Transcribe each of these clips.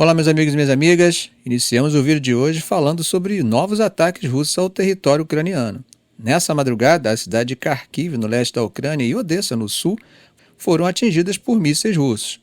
Olá, meus amigos e minhas amigas. Iniciamos o vídeo de hoje falando sobre novos ataques russos ao território ucraniano. Nessa madrugada, a cidade de Kharkiv, no leste da Ucrânia, e Odessa, no sul, foram atingidas por mísseis russos.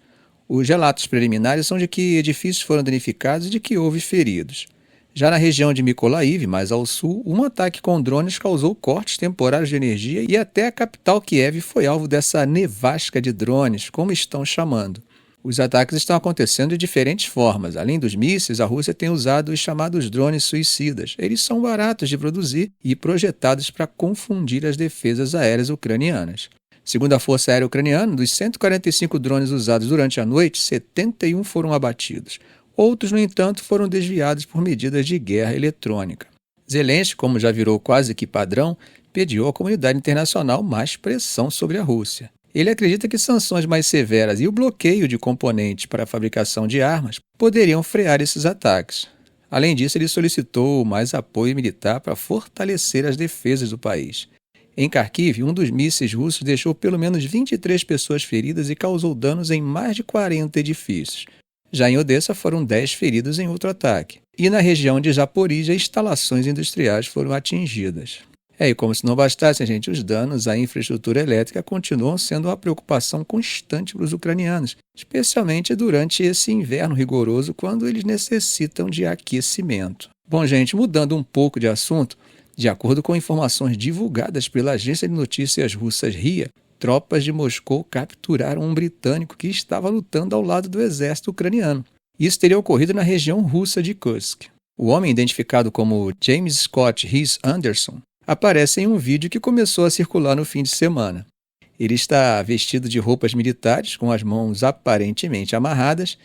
Os relatos preliminares são de que edifícios foram danificados e de que houve feridos. Já na região de Mykolaiv, mais ao sul, um ataque com drones causou cortes temporários de energia e até a capital Kiev foi alvo dessa nevasca de drones, como estão chamando. Os ataques estão acontecendo de diferentes formas. Além dos mísseis, a Rússia tem usado os chamados drones suicidas. Eles são baratos de produzir e projetados para confundir as defesas aéreas ucranianas. Segundo a Força Aérea Ucraniana, dos 145 drones usados durante a noite, 71 foram abatidos. Outros, no entanto, foram desviados por medidas de guerra eletrônica. Zelensky, como já virou quase que padrão, pediu à comunidade internacional mais pressão sobre a Rússia. Ele acredita que sanções mais severas e o bloqueio de componentes para a fabricação de armas poderiam frear esses ataques. Além disso, ele solicitou mais apoio militar para fortalecer as defesas do país. Em Kharkiv, um dos mísseis russos deixou pelo menos 23 pessoas feridas e causou danos em mais de 40 edifícios. Já em Odessa, foram 10 feridos em outro ataque. E na região de Zaporizhia, instalações industriais foram atingidas. E como se não bastasse, gente, os danos à infraestrutura elétrica continuam sendo uma preocupação constante para os ucranianos, especialmente durante esse inverno rigoroso, quando eles necessitam de aquecimento. Bom, gente, mudando um pouco de assunto, de acordo com informações divulgadas pela agência de notícias russa RIA, tropas de Moscou capturaram um britânico que estava lutando ao lado do exército ucraniano. Isso teria ocorrido na região russa de Kursk. O homem, identificado como James Scott Rhys Anderson, aparece em um vídeo que começou a circular no fim de semana. Ele está vestido de roupas militares, com as mãos aparentemente amarradas,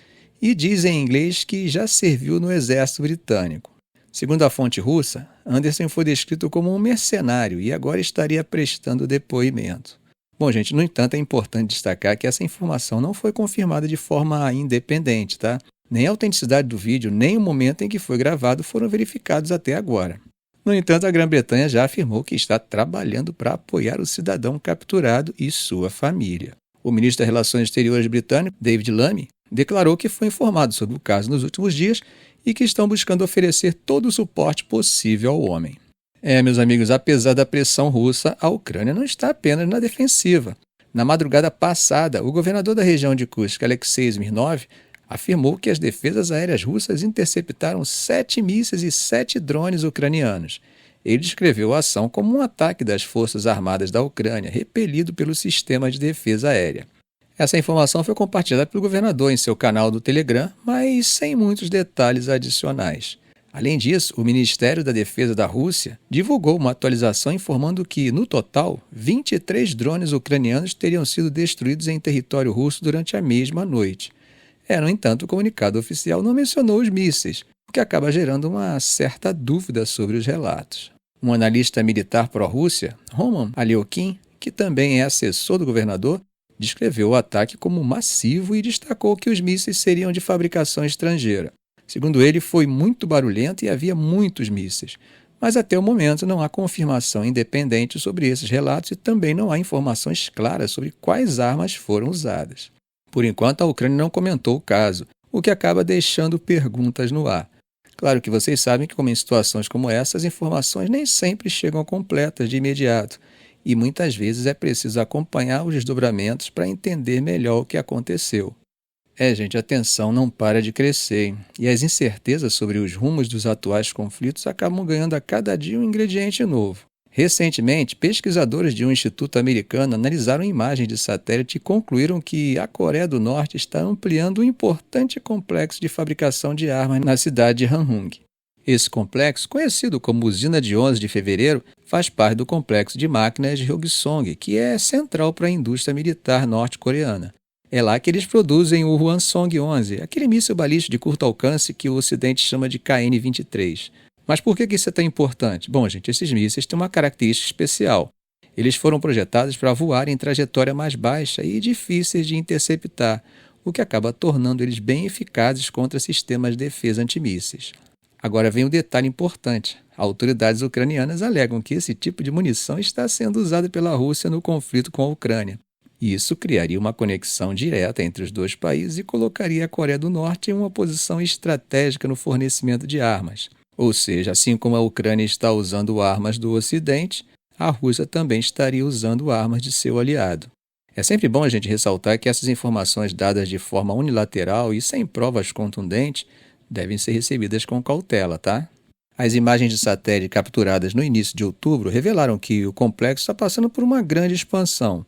e diz em inglês que já serviu no exército britânico. Segundo a fonte russa, Anderson foi descrito como um mercenário e agora estaria prestando depoimento. Bom, gente, no entanto, é importante destacar que essa informação não foi confirmada de forma independente, tá? Nem a autenticidade do vídeo, nem o momento em que foi gravado foram verificados até agora. No entanto, a Grã-Bretanha já afirmou que está trabalhando para apoiar o cidadão capturado e sua família. O ministro das Relações Exteriores britânico, David Lammy, declarou que foi informado sobre o caso nos últimos dias e que estão buscando oferecer todo o suporte possível ao homem. Meus amigos, apesar da pressão russa, a Ucrânia não está apenas na defensiva. Na madrugada passada, o governador da região de Kursk, Alexei Smirnov, afirmou que as defesas aéreas russas interceptaram 7 mísseis e 7 drones ucranianos. Ele descreveu a ação como um ataque das Forças Armadas da Ucrânia, repelido pelo sistema de defesa aérea. Essa informação foi compartilhada pelo governador em seu canal do Telegram, mas sem muitos detalhes adicionais. Além disso, o Ministério da Defesa da Rússia divulgou uma atualização informando que, no total, 23 drones ucranianos teriam sido destruídos em território russo durante a mesma noite. No entanto, o comunicado oficial não mencionou os mísseis, o que acaba gerando uma certa dúvida sobre os relatos. Um analista militar pró-Rússia, Roman Aliokin, que também é assessor do governador, descreveu o ataque como massivo e destacou que os mísseis seriam de fabricação estrangeira. Segundo ele, foi muito barulhento e havia muitos mísseis, mas até o momento não há confirmação independente sobre esses relatos e também não há informações claras sobre quais armas foram usadas. Por enquanto, a Ucrânia não comentou o caso, o que acaba deixando perguntas no ar. Claro que vocês sabem que, como em situações como essa, as informações nem sempre chegam completas de imediato, e muitas vezes é preciso acompanhar os desdobramentos para entender melhor o que aconteceu. Gente, a tensão não para de crescer, hein? E as incertezas sobre os rumos dos atuais conflitos acabam ganhando a cada dia um ingrediente novo. Recentemente, pesquisadores de um instituto americano analisaram imagens de satélite e concluíram que a Coreia do Norte está ampliando um importante complexo de fabricação de armas na cidade de Hamhung. Esse complexo, conhecido como Usina de 11 de Fevereiro, faz parte do complexo de máquinas de Hyogsong, que é central para a indústria militar norte-coreana. É lá que eles produzem o Hwasong-11, aquele míssil balístico de curto alcance que o Ocidente chama de KN-23. Mas por que isso é tão importante? Bom, gente, esses mísseis têm uma característica especial. Eles foram projetados para voar em trajetória mais baixa e difíceis de interceptar, o que acaba tornando eles bem eficazes contra sistemas de defesa antimísseis. Agora vem um detalhe importante. Autoridades ucranianas alegam que esse tipo de munição está sendo usado pela Rússia no conflito com a Ucrânia. Isso criaria uma conexão direta entre os dois países e colocaria a Coreia do Norte em uma posição estratégica no fornecimento de armas. Ou seja, assim como a Ucrânia está usando armas do Ocidente, a Rússia também estaria usando armas de seu aliado. É sempre bom a gente ressaltar que essas informações dadas de forma unilateral e sem provas contundentes devem ser recebidas com cautela, tá? As imagens de satélite capturadas no início de outubro revelaram que o complexo está passando por uma grande expansão.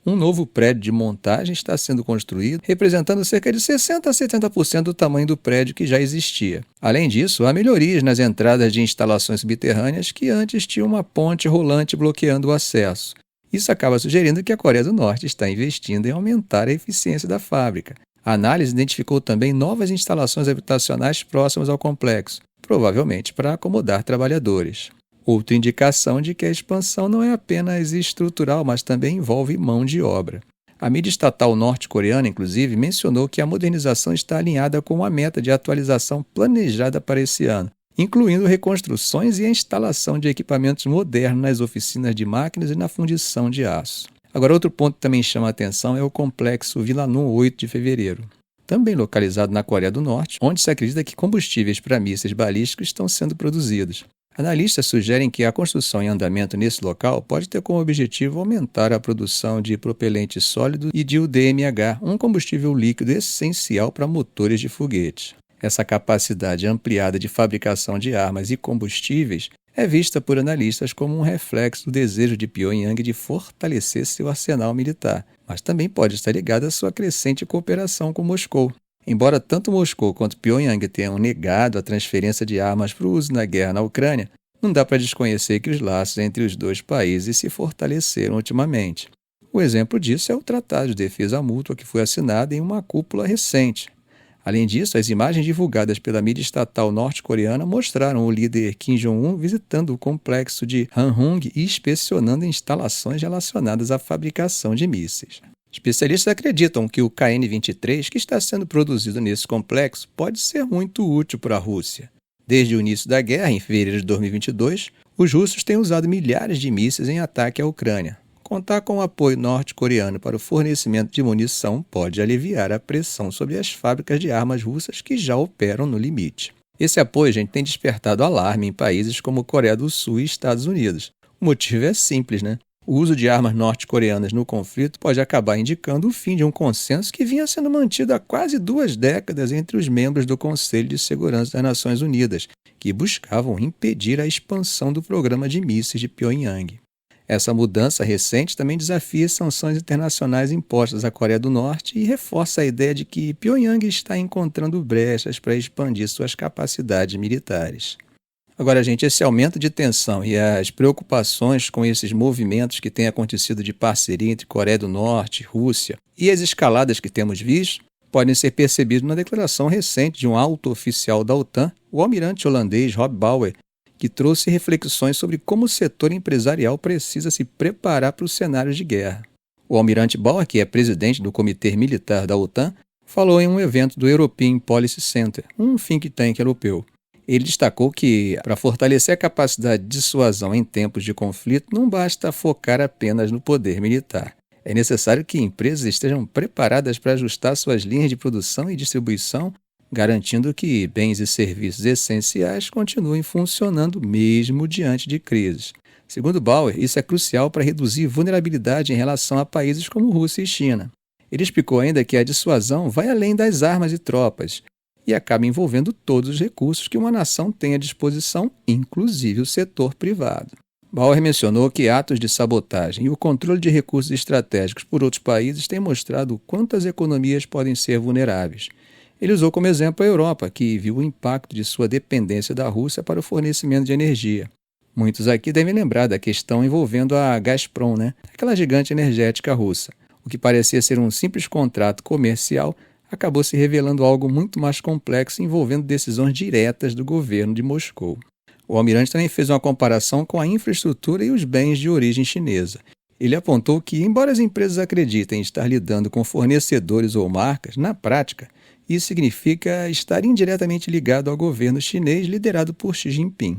Um novo prédio de montagem está sendo construído, representando cerca de 60% a 70% do tamanho do prédio que já existia. Além disso, há melhorias nas entradas de instalações subterrâneas que antes tinham uma ponte rolante bloqueando o acesso. Isso acaba sugerindo que a Coreia do Norte está investindo em aumentar a eficiência da fábrica. A análise identificou também novas instalações habitacionais próximas ao complexo, provavelmente para acomodar trabalhadores. Outra indicação de que a expansão não é apenas estrutural, mas também envolve mão de obra. A mídia estatal norte-coreana, inclusive, mencionou que a modernização está alinhada com a meta de atualização planejada para esse ano, incluindo reconstruções e a instalação de equipamentos modernos nas oficinas de máquinas e na fundição de aço. Agora, outro ponto que também chama a atenção é o complexo Villanun 8 de fevereiro, também localizado na Coreia do Norte, onde se acredita que combustíveis para mísseis balísticos estão sendo produzidos. Analistas sugerem que a construção em andamento nesse local pode ter como objetivo aumentar a produção de propelente sólido e de UDMH, um combustível líquido essencial para motores de foguetes. Essa capacidade ampliada de fabricação de armas e combustíveis é vista por analistas como um reflexo do desejo de Pyongyang de fortalecer seu arsenal militar, mas também pode estar ligada à sua crescente cooperação com Moscou. Embora tanto Moscou quanto Pyongyang tenham negado a transferência de armas para o uso na guerra na Ucrânia, não dá para desconhecer que os laços entre os dois países se fortaleceram ultimamente. O exemplo disso é o Tratado de Defesa Mútua que foi assinado em uma cúpula recente. Além disso, as imagens divulgadas pela mídia estatal norte-coreana mostraram o líder Kim Jong-un visitando o complexo de Hamhung e inspecionando instalações relacionadas à fabricação de mísseis. Especialistas acreditam que o KN-23, que está sendo produzido nesse complexo, pode ser muito útil para a Rússia. Desde o início da guerra, em fevereiro de 2022, os russos têm usado milhares de mísseis em ataque à Ucrânia. Contar com o apoio norte-coreano para o fornecimento de munição pode aliviar a pressão sobre as fábricas de armas russas que já operam no limite. Esse apoio, gente, tem despertado alarme em países como Coreia do Sul e Estados Unidos. O motivo é simples, né? O uso de armas norte-coreanas no conflito pode acabar indicando o fim de um consenso que vinha sendo mantido há quase 2 décadas entre os membros do Conselho de Segurança das Nações Unidas, que buscavam impedir a expansão do programa de mísseis de Pyongyang. Essa mudança recente também desafia as sanções internacionais impostas à Coreia do Norte e reforça a ideia de que Pyongyang está encontrando brechas para expandir suas capacidades militares. Agora, gente, esse aumento de tensão e as preocupações com esses movimentos que têm acontecido de parceria entre Coreia do Norte, Rússia e as escaladas que temos visto podem ser percebidos na declaração recente de um alto oficial da OTAN, o almirante holandês Rob Bauer, que trouxe reflexões sobre como o setor empresarial precisa se preparar para os cenários de guerra. O almirante Bauer, que é presidente do Comitê Militar da OTAN, falou em um evento do European Policy Center, um think tank europeu. Ele destacou que, para fortalecer a capacidade de dissuasão em tempos de conflito, não basta focar apenas no poder militar. É necessário que empresas estejam preparadas para ajustar suas linhas de produção e distribuição, garantindo que bens e serviços essenciais continuem funcionando mesmo diante de crises. Segundo Bauer, isso é crucial para reduzir vulnerabilidade em relação a países como Rússia e China. Ele explicou ainda que a dissuasão vai além das armas e tropas, e acaba envolvendo todos os recursos que uma nação tem à disposição, inclusive o setor privado. Bauer mencionou que atos de sabotagem e o controle de recursos estratégicos por outros países têm mostrado quanto as economias podem ser vulneráveis. Ele usou como exemplo a Europa, que viu o impacto de sua dependência da Rússia para o fornecimento de energia. Muitos aqui devem lembrar da questão envolvendo a Gazprom, aquela gigante energética russa. O que parecia ser um simples contrato comercial acabou se revelando algo muito mais complexo envolvendo decisões diretas do governo de Moscou. O almirante também fez uma comparação com a infraestrutura e os bens de origem chinesa. Ele apontou que, embora as empresas acreditem estar lidando com fornecedores ou marcas, na prática, isso significa estar indiretamente ligado ao governo chinês liderado por Xi Jinping.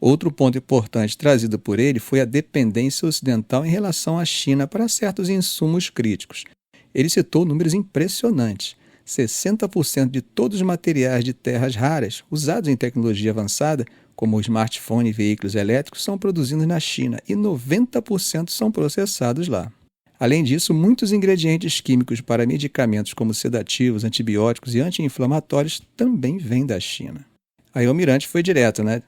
Outro ponto importante trazido por ele foi a dependência ocidental em relação à China para certos insumos críticos. Ele citou números impressionantes. 60% de todos os materiais de terras raras usados em tecnologia avançada, como o smartphone e veículos elétricos, são produzidos na China e 90% são processados lá. Além disso, muitos ingredientes químicos para medicamentos como sedativos, antibióticos e anti-inflamatórios também vêm da China. Aí o Almirante foi direto, né?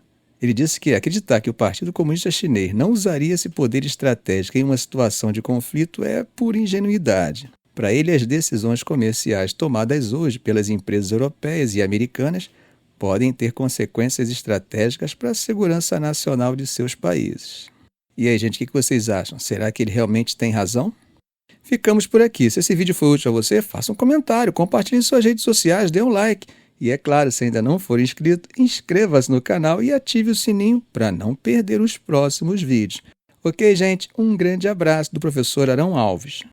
Ele disse que acreditar que o Partido Comunista Chinês não usaria esse poder estratégico em uma situação de conflito é pura ingenuidade. Para ele, as decisões comerciais tomadas hoje pelas empresas europeias e americanas podem ter consequências estratégicas para a segurança nacional de seus países. E aí, gente, o que vocês acham? Será que ele realmente tem razão? Ficamos por aqui. Se esse vídeo foi útil a você, faça um comentário, compartilhe em suas redes sociais, dê um like. E é claro, se ainda não for inscrito, inscreva-se no canal e ative o sininho para não perder os próximos vídeos. Ok, gente? Um grande abraço do professor Arão Alves.